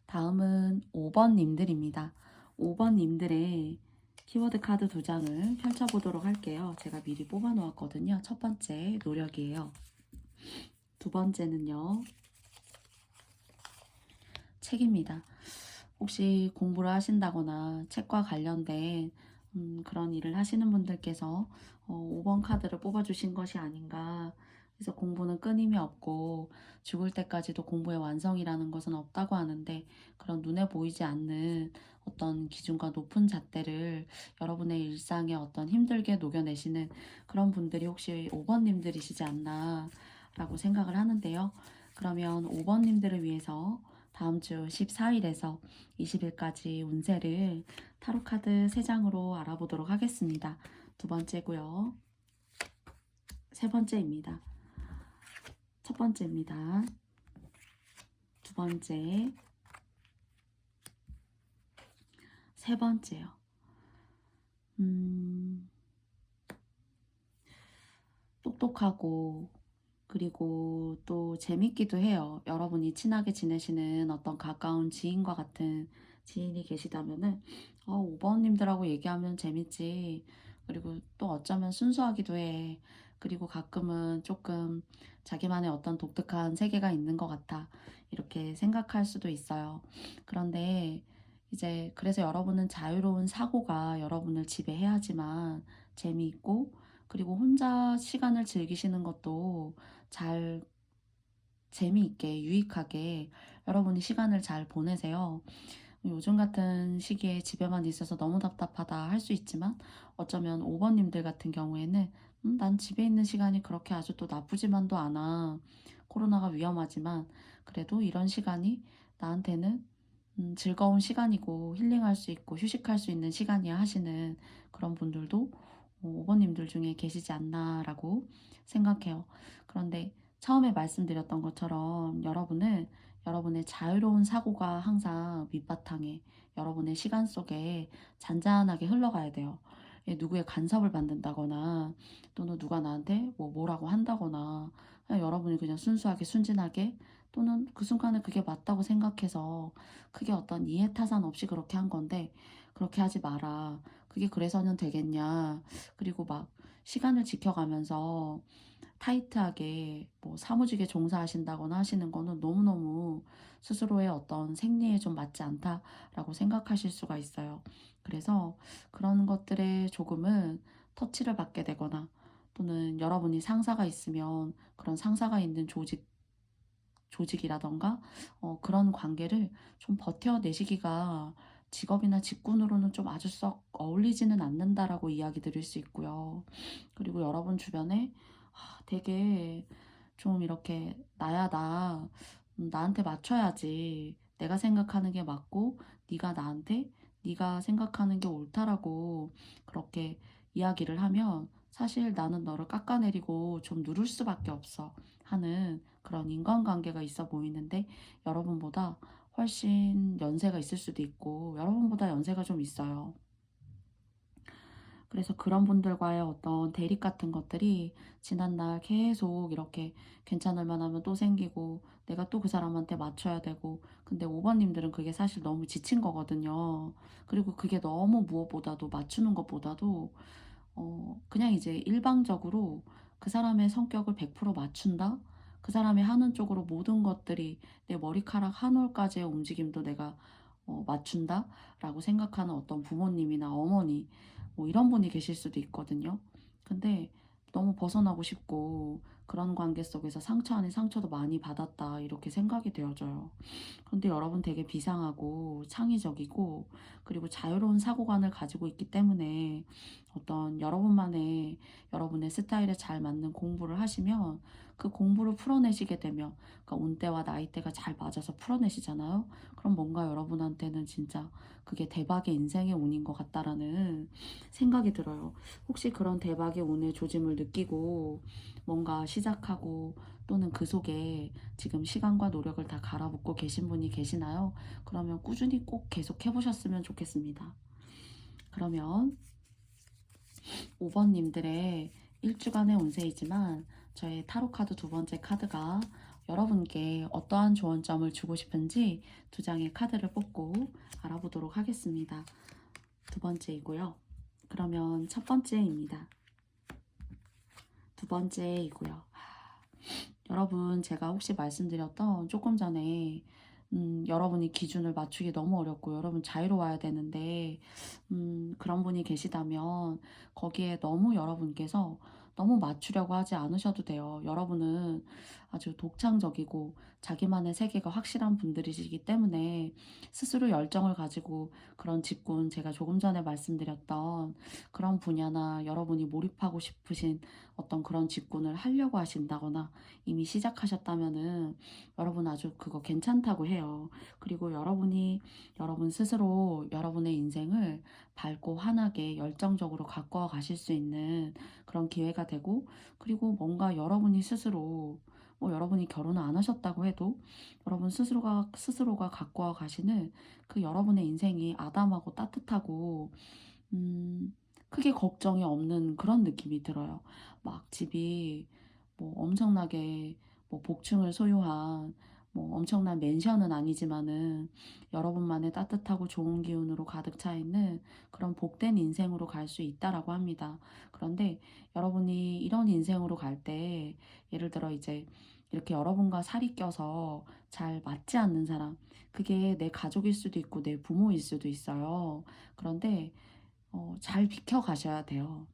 다음은 5번님들입니다. 5번님들의 키워드 카드 2장을 펼쳐보도록 할게요. 제가 미리 뽑아 놓았거든요. 첫 번째 노력이에요. 두 번째는요. 책입니다. 혹시 공부를 하신다거나 책과 관련된 그런 일을 하시는 분들께서 5번 카드를 뽑아주신 것이 아닌가. 그래서 공부는 끊임이 없고 죽을 때까지도 공부의 완성이라는 것은 없다고 하는데 그런 눈에 보이지 않는 어떤 기준과 높은 잣대를 여러분의 일상에 어떤 힘들게 녹여내시는 그런 분들이 혹시 5번님들이시지 않나 라고 생각을 하는데요. 그러면 5번님들을 위해서 다음 주 14일에서 20일까지 운세를 타로카드 3장으로 알아보도록 하겠습니다. 두 번째고요. 세 번째입니다. 첫 번째입니다. 두 번째, 세 번째요. 똑똑하고 그리고 또 재밌기도 해요. 여러분이 친하게 지내시는 어떤 가까운 지인과 같은 지인이 계시다면은 5번님들하고 얘기하면 재밌지. 그리고 또 어쩌면 순수하기도 해. 그리고 가끔은 조금 자기만의 어떤 독특한 세계가 있는 것 같아. 이렇게 생각할 수도 있어요. 그런데 이제 그래서 여러분은 자유로운 사고가 여러분을 지배해야지만 재미있고 그리고 혼자 시간을 즐기시는 것도 잘 재미있게 유익하게 여러분이 시간을 잘 보내세요. 요즘 같은 시기에 집에만 있어서 너무 답답하다 할 수 있지만 어쩌면 5번님들 같은 경우에는 난 집에 있는 시간이 그렇게 아주 또 나쁘지만도 않아. 코로나가 위험하지만 그래도 이런 시간이 나한테는 즐거운 시간이고 힐링할 수 있고 휴식할 수 있는 시간이야 하시는 그런 분들도 5번님들 중에 계시지 않나라고 생각해요. 그런데 처음에 말씀드렸던 것처럼 여러분은 여러분의 자유로운 사고가 항상 밑바탕에 여러분의 시간 속에 잔잔하게 흘러가야 돼요. 누구의 간섭을 받는다거나 또는 누가 나한테 뭐라고 한다거나 그냥 여러분이 그냥 순수하게 순진하게 또는 그 순간에 그게 맞다고 생각해서 그게 어떤 이해타산 없이 그렇게 한 건데 그렇게 하지 마라. 그게 그래서는 되겠냐. 그리고 막 시간을 지켜가면서 타이트하게 사무직에 종사하신다거나 하시는 거는 너무너무 스스로의 어떤 생리에 좀 맞지 않다라고 생각하실 수가 있어요. 그래서 그런 것들에 조금은 터치를 받게 되거나 또는 여러분이 상사가 있으면 그런 상사가 있는 조직이라던가 그런 관계를 좀 버텨내시기가 직업이나 직군으로는 좀 아주 썩 어울리지는 않는다라고 이야기 드릴 수 있고요. 그리고 여러분 주변에 되게 좀 이렇게 나야 나 나한테 맞춰야지. 내가 생각하는 게 맞고 네가 나한테 네가 생각하는 게 옳다라고 그렇게 이야기를 하면 사실 나는 너를 깎아내리고 좀 누를 수밖에 없어 하는 그런 인간관계가 있어 보이는데 여러분보다 훨씬 연세가 있을 수도 있고 여러분보다 연세가 좀 있어요. 그래서 그런 분들과의 어떤 대립 같은 것들이 지난날 계속 이렇게 괜찮을 만하면 또 생기고 내가 또 그 사람한테 맞춰야 되고 근데 5번님들은 그게 사실 너무 지친 거거든요. 그리고 그게 너무 무엇보다도 맞추는 것보다도 그냥 이제 일방적으로 그 사람의 성격을 100% 맞춘다? 그 사람이 하는 쪽으로 모든 것들이 내 머리카락 한 올까지의 움직임도 내가 맞춘다? 라고 생각하는 어떤 부모님이나 어머니, 이런 분이 계실 수도 있거든요. 근데 너무 벗어나고 싶고 그런 관계 속에서 상처 아닌 상처도 많이 받았다. 이렇게 생각이 되어져요. 근데 여러분 되게 비상하고 창의적이고 그리고 자유로운 사고관을 가지고 있기 때문에 어떤 여러분만의 여러분의 스타일에 잘 맞는 공부를 하시면 그 공부를 풀어내시게 되면 그러니까 운때와 나이대가 잘 맞아서 풀어내시잖아요. 그럼 뭔가 여러분한테는 진짜 그게 대박의 인생의 운인 것 같다라는 생각이 들어요. 혹시 그런 대박의 운의 조짐을 느끼고 뭔가 시작하고 또는 그 속에 지금 시간과 노력을 다 갈아붓고 계신 분이 계시나요? 그러면 꾸준히 꼭 계속 해보셨으면 좋겠습니다. 그러면 5번님들의 일주간의 운세이지만 저의 타로 카드 두 번째 카드가 여러분께 어떠한 조언점을 주고 싶은지 두 장의 카드를 뽑고 알아보도록 하겠습니다. 두 번째이고요. 그러면 첫 번째입니다. 두 번째이고요. 여러분 제가 혹시 말씀드렸던 조금 전에 여러분이 기준을 맞추기 너무 어렵고 여러분 자유로워야 되는데 그런 분이 계시다면 거기에 너무 여러분께서 너무 맞추려고 하지 않으셔도 돼요. 여러분은 아주 독창적이고 자기만의 세계가 확실한 분들이시기 때문에 스스로 열정을 가지고 그런 직군 제가 조금 전에 말씀드렸던 그런 분야나 여러분이 몰입하고 싶으신 어떤 그런 직군을 하려고 하신다거나 이미 시작하셨다면은 여러분 아주 그거 괜찮다고 해요. 그리고 여러분이 여러분 스스로 여러분의 인생을 밝고 환하게 열정적으로 가꿔 가실 수 있는 그런 기회가 되고 그리고 뭔가 여러분이 스스로 여러분이 결혼을 안 하셨다고 해도 여러분 스스로가 가꿔 가시는 그 여러분의 인생이 아담하고 따뜻하고 크게 걱정이 없는 그런 느낌이 들어요. 막 집이 엄청나게 복층을 소유한 엄청난 맨션은 아니지만은 여러분만의 따뜻하고 좋은 기운으로 가득 차 있는 그런 복된 인생으로 갈 수 있다라고 합니다. 그런데 여러분이 이런 인생으로 갈 때 예를 들어 이제 이렇게 여러분과 살이 껴서 잘 맞지 않는 사람, 그게 내 가족일 수도 있고 내 부모일 수도 있어요. 그런데 잘 비켜 가셔야 돼요.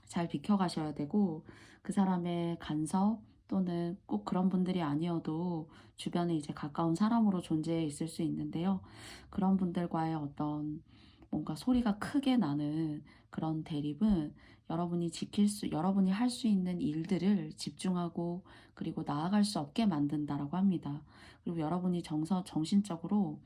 잘 비켜 가셔야 되고 그 사람의 간섭 또는 꼭 그런 분들이 아니어도 주변에 이제 가까운 사람으로 존재해 있을 수 있는데요. 그런 분들과의 어떤 뭔가 소리가 크게 나는 그런 대립은 여러분이 할 수 있는 일들을 집중하고 그리고 나아갈 수 없게 만든다라고 합니다. 그리고 여러분이 정신적으로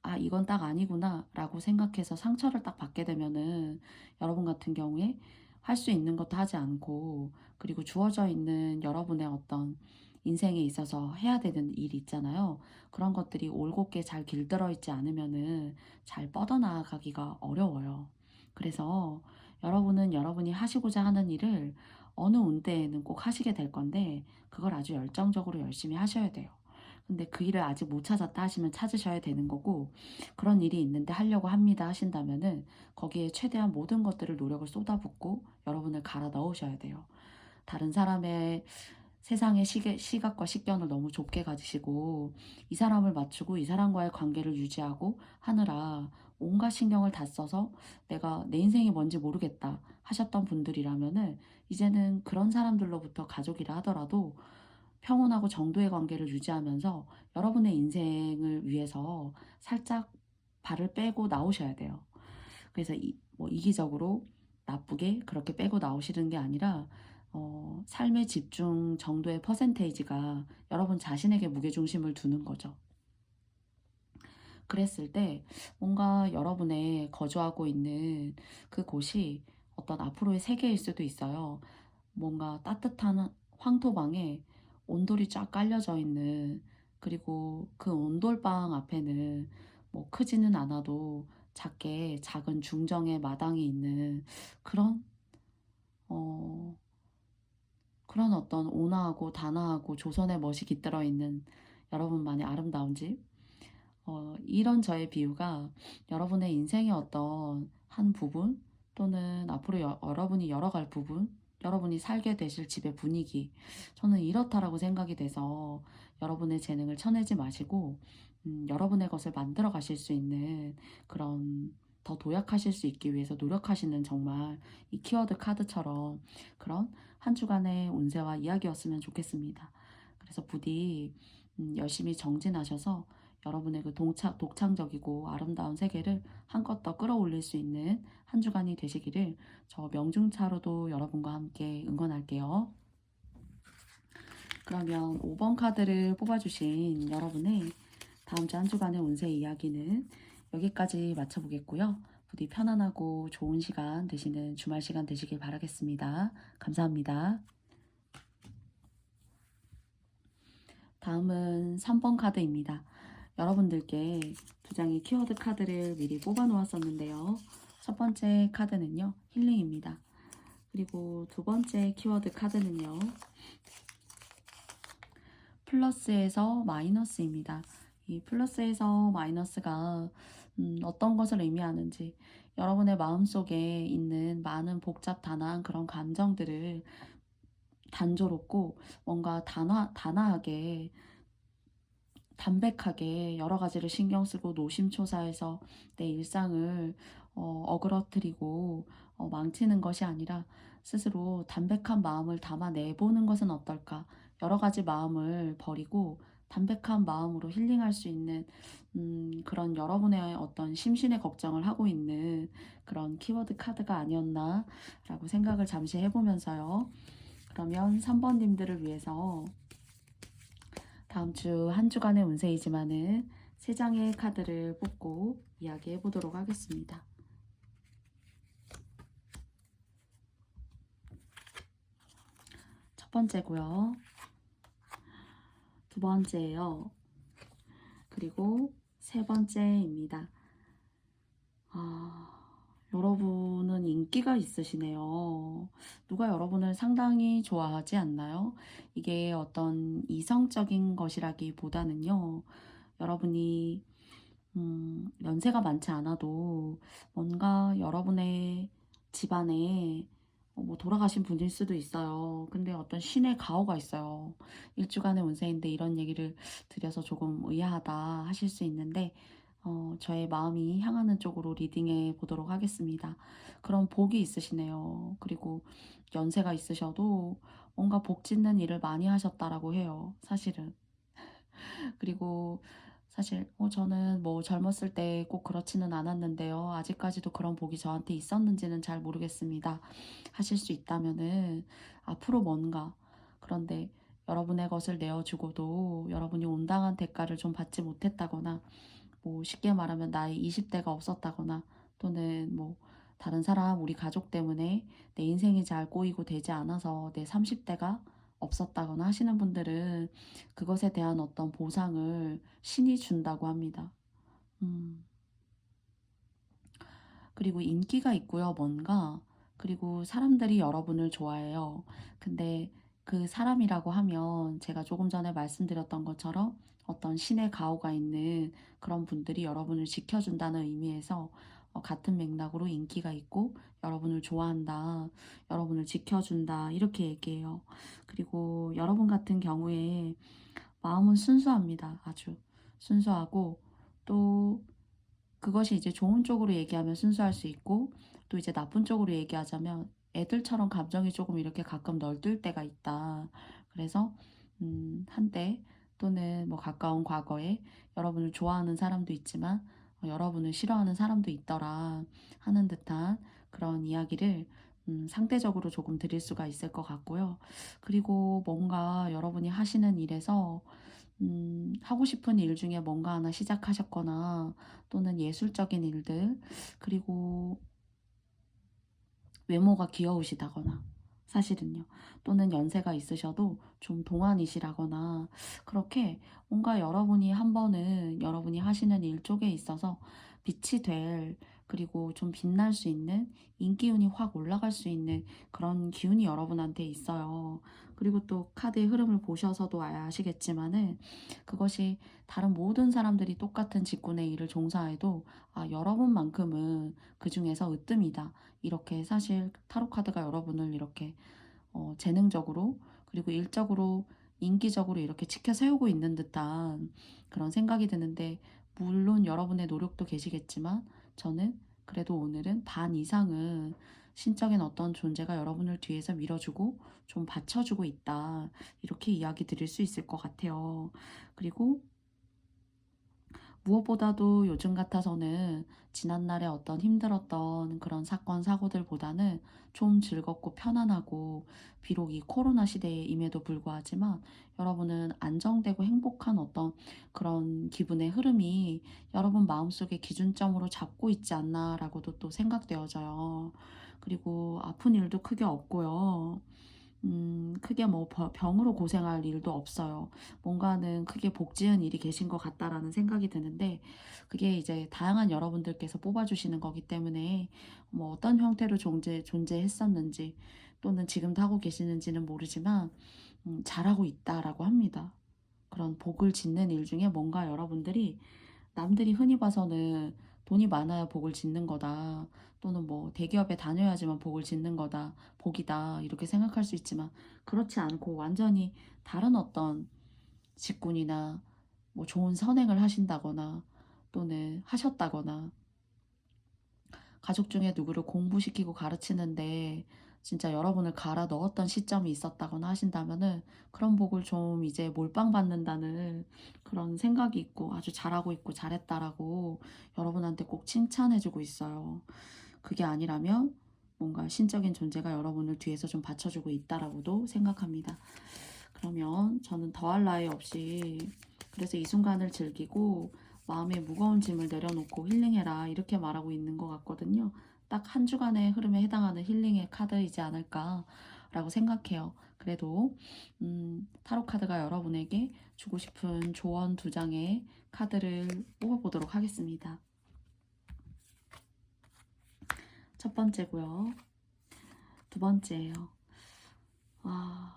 '아 이건 딱 아니구나.'라고 생각해서 상처를 딱 받게 되면은 여러분 같은 경우에 할 수 있는 것도 하지 않고, 그리고 주어져 있는 여러분의 어떤 인생에 있어서 해야 되는 일이 있잖아요. 그런 것들이 올곧게 잘 길들어 있지 않으면은 잘 뻗어나가기가 어려워요. 그래서 여러분은 여러분이 하시고자 하는 일을 어느 운때에는 꼭 하시게 될 건데, 그걸 아주 열정적으로 열심히 하셔야 돼요. 근데 그 일을 아직 못 찾았다 하시면 찾으셔야 되는 거고, 그런 일이 있는데 하려고 합니다 하신다면은 거기에 최대한 모든 것들을 노력을 쏟아붓고 여러분을 갈아 넣으셔야 돼요. 다른 사람의 세상의 시각과 식견을 너무 좁게 가지시고 이 사람을 맞추고 이 사람과의 관계를 유지하고 하느라 온갖 신경을 다 써서 '내가 내 인생이 뭔지 모르겠다.' 하셨던 분들이라면은 이제는 그런 사람들로부터 가족이라 하더라도 평온하고 정도의 관계를 유지하면서 여러분의 인생을 위해서 살짝 발을 빼고 나오셔야 돼요. 그래서 이기적으로 나쁘게 그렇게 빼고 나오시는 게 아니라 삶의 집중 정도의 퍼센테이지가 여러분 자신에게 무게중심을 두는 거죠. 그랬을 때 뭔가 여러분의 거주하고 있는 그곳이 어떤 앞으로의 세계일 수도 있어요. 뭔가 따뜻한 황토방에 온돌이 쫙 깔려져 있는, 그리고 그 온돌방 앞에는 뭐 크지는 않아도 작게 작은 중정의 마당이 있는 그런 어 그런 어떤 온화하고 단아하고 조선의 멋이 깃들어 있는 여러분만의 아름다운 집. 이런 저의 비유가 여러분의 인생의 어떤 한 부분, 또는 앞으로 여러분이 열어갈 부분, 여러분이 살게 되실 집의 분위기, 저는 이렇다라고 생각이 돼서 여러분의 재능을 쳐내지 마시고 여러분의 것을 만들어 가실 수 있는 그런, 더 도약하실 수 있기 위해서 노력하시는, 정말 이 키워드 카드처럼 그런 한 주간의 운세와 이야기였으면 좋겠습니다. 그래서 부디 열심히 정진하셔서 여러분의 그 독창적이고 아름다운 세계를 한껏 더 끌어올릴 수 있는 한 주간이 되시기를 저 명중차로도 여러분과 함께 응원할게요. 그러면 5번 카드를 뽑아주신 여러분의 다음 주 한 주간의 운세 이야기는 여기까지 마쳐보겠고요. 부디 편안하고 좋은 시간 되시는 주말 시간 되시길 바라겠습니다. 감사합니다. 다음은 3번 카드입니다. 여러분들께 두 장의 키워드 카드를 미리 뽑아 놓았었는데요. 첫 번째 카드는요, 힐링입니다. 그리고 두 번째 키워드 카드는요, 플러스에서 마이너스입니다. 이 플러스에서 마이너스가 어떤 것을 의미하는지, 여러분의 마음속에 있는 많은 복잡 단아한 그런 감정들을 단조롭고 뭔가 단아하게 담백하게 여러 가지를 신경 쓰고 노심초사해서 내 일상을 어그러뜨리고 망치는 것이 아니라 스스로 담백한 마음을 담아내보는 것은 어떨까? 여러 가지 마음을 버리고 담백한 마음으로 힐링할 수 있는 그런 여러분의 어떤 심신의 걱정을 하고 있는 그런 키워드 카드가 아니었나라고 생각을 잠시 해보면서요. 그러면 3번님들을 위해서 다음 주 한 주간의 운세이지만은 세 장의 카드를 뽑고 이야기해 보도록 하겠습니다. 첫 번째고요. 두 번째예요. 그리고 세 번째입니다. 여러분은 인기가 있으시네요. 누가 여러분을 상당히 좋아하지 않나요? 이게 어떤 이성적인 것이라기보다는요, 여러분이 연세가 많지 않아도 뭔가 여러분의 집안에 뭐 돌아가신 분일 수도 있어요. 근데 어떤 신의 가호가 있어요. 일주간의 운세인데 이런 얘기를 드려서 조금 의아하다 하실 수 있는데, 저의 마음이 향하는 쪽으로 리딩해 보도록 하겠습니다. 그런 복이 있으시네요. 그리고 연세가 있으셔도 뭔가 복 짓는 일을 많이 하셨다라고 해요, 사실은. 그리고 사실 저는 뭐 젊었을 때 꼭 그렇지는 않았는데요. 아직까지도 그런 복이 저한테 있었는지는 잘 모르겠습니다. 하실 수 있다면은 앞으로 뭔가, 그런데 여러분의 것을 내어주고도 여러분이 온당한 대가를 좀 받지 못했다거나, 뭐 쉽게 말하면 나의 20대가 없었다거나, 또는 뭐 다른 사람, 우리 가족 때문에 내 인생이 잘 꼬이고 되지 않아서 내 30대가 없었다거나 하시는 분들은 그것에 대한 어떤 보상을 신이 준다고 합니다. 음. 그리고 인기가 있고요, 뭔가. 그리고 사람들이 여러분을 좋아해요. 근데 그 사람이라고 하면 제가 조금 전에 말씀드렸던 것처럼 어떤 신의 가호가 있는 그런 분들이 여러분을 지켜준다는 의미에서 같은 맥락으로 인기가 있고 여러분을 좋아한다, 여러분을 지켜준다, 이렇게 얘기해요. 그리고 여러분 같은 경우에 마음은 순수합니다. 아주 순수하고, 또 그것이 이제 좋은 쪽으로 얘기하면 순수할 수 있고, 또 이제 나쁜 쪽으로 얘기하자면 애들처럼 감정이 조금 이렇게 가끔 널뛸 때가 있다. 그래서 한때 또는 뭐 가까운 과거에 여러분을 좋아하는 사람도 있지만 여러분을 싫어하는 사람도 있더라 하는 듯한 그런 이야기를 상대적으로 조금 드릴 수가 있을 것 같고요. 그리고 뭔가 여러분이 하시는 일에서 하고 싶은 일 중에 뭔가 하나 시작하셨거나, 또는 예술적인 일들, 그리고 외모가 귀여우시다거나, 사실은요. 또는 연세가 있으셔도 좀 동안이시라거나, 그렇게 뭔가 여러분이 한 번은 여러분이 하시는 일 쪽에 있어서 빛이 될, 그리고 좀 빛날 수 있는, 인기운이 확 올라갈 수 있는 그런 기운이 여러분한테 있어요. 그리고 또 카드의 흐름을 보셔서도 아시겠지만은, 그것이 다른 모든 사람들이 똑같은 직군의 일을 종사해도 여러분만큼은 그 중에서 으뜸이다, 이렇게 사실 타로 카드가 여러분을 이렇게 재능적으로, 그리고 일적으로, 인기적으로 이렇게 치켜 세우고 있는 듯한 그런 생각이 드는데, 물론 여러분의 노력도 계시겠지만 저는 그래도 오늘은 반 이상은 신적인 어떤 존재가 여러분을 뒤에서 밀어주고 좀 받쳐주고 있다, 이렇게 이야기 드릴 수 있을 것 같아요. 그리고 무엇보다도 요즘 같아서는 지난날의 어떤 힘들었던 그런 사건, 사고들보다는 좀 즐겁고 편안하고, 비록 이 코로나 시대임에도 불구하지만 여러분은 안정되고 행복한 어떤 그런 기분의 흐름이 여러분 마음속에 기준점으로 잡고 있지 않나라고도 또 생각되어져요. 그리고 아픈 일도 크게 없고요. 크게 뭐 병으로 고생할 일도 없어요. 뭔가는 크게 복 지은 일이 계신 것 같다라는 생각이 드는데, 그게 이제 다양한 여러분들께서 뽑아주시는 거기 때문에 뭐 어떤 형태로 존재했었는지, 또는 지금도 하고 계시는지는 모르지만 잘하고 있다라고 합니다. 그런 복을 짓는 일 중에 뭔가 여러분들이, 남들이 흔히 봐서는 돈이 많아야 복을 짓는 거다, 또는 뭐 대기업에 다녀야지만 복을 짓는 거다, 복이다, 이렇게 생각할 수 있지만 그렇지 않고 완전히 다른 어떤 직군이나 뭐 좋은 선행을 하신다거나, 또는 하셨다거나, 가족 중에 누구를 공부시키고 가르치는데 진짜 여러분을 갈아 넣었던 시점이 있었다거나 하신다면은, 그런 복을 좀 이제 몰빵 받는다는 그런 생각이 있고, 아주 잘하고 있고 잘했다라고 여러분한테 꼭 칭찬해 주고 있어요. 그게 아니라면 뭔가 신적인 존재가 여러분을 뒤에서 좀 받쳐주고 있다라고도 생각합니다. 그러면 저는 더할 나위 없이, 그래서 이 순간을 즐기고 마음의 무거운 짐을 내려놓고 힐링해라, 이렇게 말하고 있는 것 같거든요. 딱 한 주간의 흐름에 해당하는 힐링의 카드이지 않을까라고 생각해요. 그래도 타로 카드가 여러분에게 주고 싶은 조언 두 장의 카드를 뽑아보도록 하겠습니다. 첫 번째고요. 두 번째예요. 아,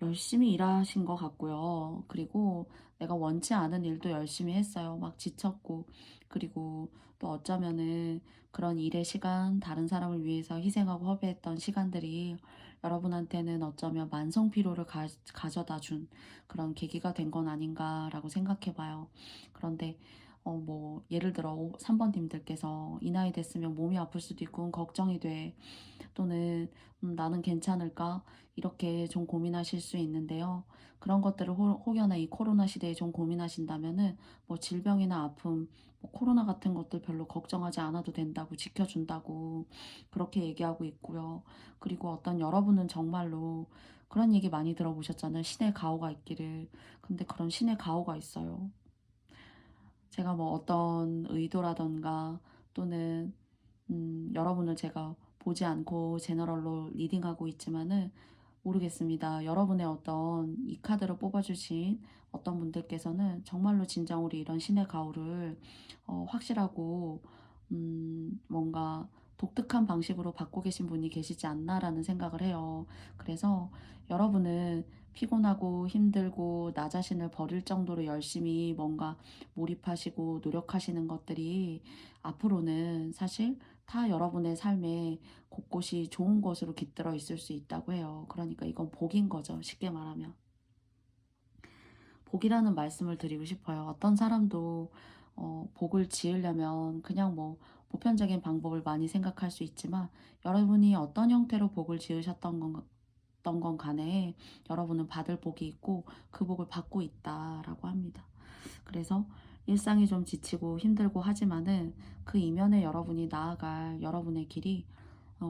열심히 일하신 것 같고요. 그리고 내가 원치 않은 일도 열심히 했어요. 막 지쳤고, 그리고 또 어쩌면은 그런 일의 시간, 다른 사람을 위해서 희생하고 허비했던 시간들이 여러분한테는 어쩌면 만성 피로를 가져다 준 그런 계기가 된 건 아닌가라고 생각해 봐요. 그런데 뭐 예를 들어 3번 님들께서 이 나이 됐으면 몸이 아플 수도 있고 걱정이 돼, 또는 나는 괜찮을까? 이렇게 좀 고민하실 수 있는데요. 그런 것들을 혹여나 이 코로나 시대에 좀 고민하신다면은 뭐 질병이나 아픔, 뭐 코로나 같은 것들 별로 걱정하지 않아도 된다고 지켜준다고 그렇게 얘기하고 있고요. 그리고 어떤 여러분은 정말로 그런 얘기 많이 들어보셨잖아요. 신의 가호가 있기를. 근데 그런 신의 가호가 있어요. 제가 뭐 어떤 의도라던가 또는 여러분을 제가 보지 않고 제너럴로 리딩하고 있지만은 모르겠습니다. 여러분의 어떤 이 카드를 뽑아주신 어떤 분들께서는 정말로 진정으로 이런 신의 가호를 확실하고 뭔가 독특한 방식으로 받고 계신 분이 계시지 않나라는 생각을 해요. 그래서 여러분은 피곤하고 힘들고 나 자신을 버릴 정도로 열심히 뭔가 몰입하시고 노력하시는 것들이 앞으로는 사실 다 여러분의 삶에 곳곳이 좋은 것으로 깃들어 있을 수 있다고 해요. 그러니까 이건 복인 거죠. 쉽게 말하면. 복이라는 말씀을 드리고 싶어요. 어떤 사람도 복을 지으려면 그냥 뭐 보편적인 방법을 많이 생각할 수 있지만 여러분이 어떤 형태로 복을 지으셨던 건 간에 여러분은 받을 복이 있고 그 복을 받고 있다라고 합니다. 그래서 일상이 좀 지치고 힘들고 하지만은 그 이면에 여러분이 나아갈 여러분의 길이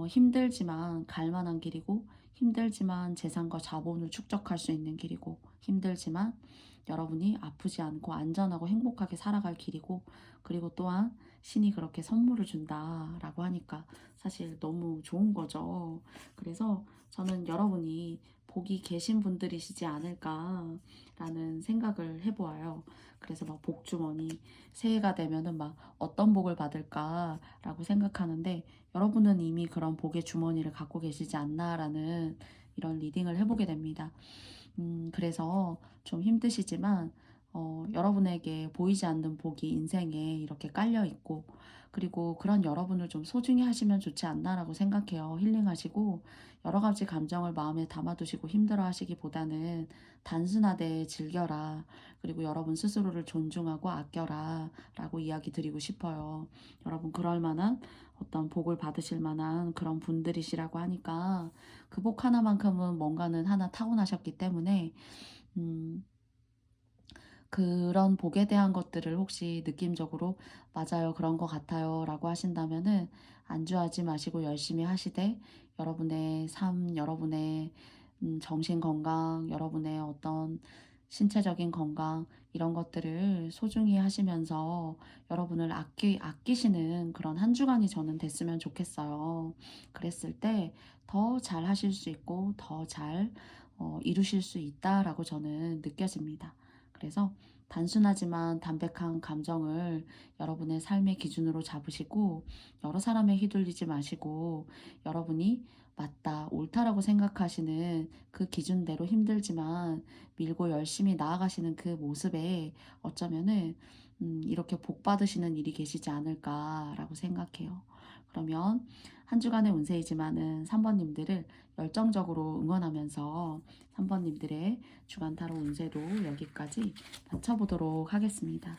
힘들지만 갈 만한 길이고 힘들지만 재산과 자본을 축적할 수 있는 길이고 힘들지만 여러분이 아프지 않고 안전하고 행복하게 살아갈 길이고 그리고 또한 신이 그렇게 선물을 준다라고 하니까 사실 너무 좋은 거죠. 그래서 저는 여러분이 복이 계신 분들이시지 않을까라는 생각을 해보아요. 그래서 막 복주머니 새해가 되면은 막 어떤 복을 받을까라고 생각하는데 여러분은 이미 그런 복의 주머니를 갖고 계시지 않나라는 이런 리딩을 해보게 됩니다. 그래서 좀 힘드시지만 여러분에게 보이지 않는 복이 인생에 이렇게 깔려 있고 그리고 그런 여러분을 좀 소중히 하시면 좋지 않나라고 생각해요. 힐링하시고 여러 가지 감정을 마음에 담아두시고 힘들어 하시기보다는 단순하되 즐겨라. 그리고 여러분 스스로를 존중하고 아껴라 라고 이야기 드리고 싶어요. 여러분 그럴 만한 어떤 복을 받으실 만한 그런 분들이시라고 하니까 그 복 하나만큼은 뭔가는 하나 타고나셨기 때문에 음, 그런 복에 대한 것들을 혹시 느낌적으로 맞아요, 그런 것 같아요 라고 하신다면은 안주하지 마시고 열심히 하시되 여러분의 삶, 여러분의 정신 건강, 여러분의 어떤 신체적인 건강 이런 것들을 소중히 하시면서 여러분을 아끼시는 그런 한 주간이 저는 됐으면 좋겠어요. 그랬을 때 더 잘 하실 수 있고 더 잘 이루실 수 있다라고 저는 느껴집니다. 그래서 단순하지만 담백한 감정을 여러분의 삶의 기준으로 잡으시고 여러 사람에 휘둘리지 마시고 여러분이 맞다, 옳다라고 생각하시는 그 기준대로 힘들지만 밀고 열심히 나아가시는 그 모습에 어쩌면은 이렇게 복 받으시는 일이 계시지 않을까라고 생각해요. 그러면 한 주간의 운세이지만은 3번님들을 열정적으로 응원하면서 3번님들의 주간 타로 운세도 여기까지 마쳐보도록 하겠습니다.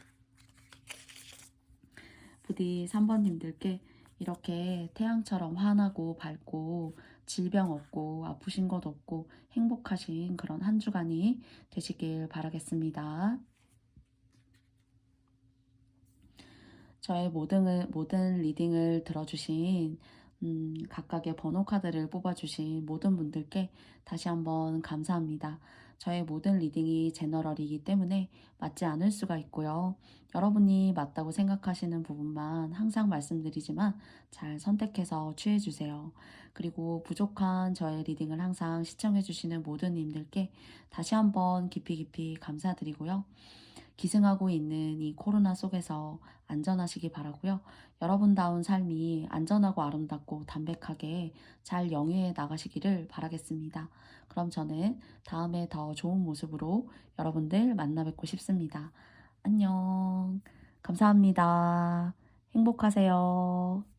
부디 3번님들께 이렇게 태양처럼 환하고 밝고 질병 없고 아프신 것 없고 행복하신 그런 한 주간이 되시길 바라겠습니다. 저의 모든 리딩을 들어주신 각각의 번호 카드를 뽑아주신 모든 분들께 다시 한번 감사합니다. 저의 모든 리딩이 제너럴이기 때문에 맞지 않을 수가 있고요. 여러분이 맞다고 생각하시는 부분만 항상 말씀드리지만 잘 선택해서 취해주세요. 그리고 부족한 저의 리딩을 항상 시청해주시는 모든 님들께 다시 한번 깊이 감사드리고요. 기승하고 있는 이 코로나 속에서 안전하시기 바라고요. 여러분다운 삶이 안전하고 아름답고 담백하게 잘 영위해 나가시기를 바라겠습니다. 그럼 저는 다음에 더 좋은 모습으로 여러분들 만나 뵙고 싶습니다. 안녕. 감사합니다. 행복하세요.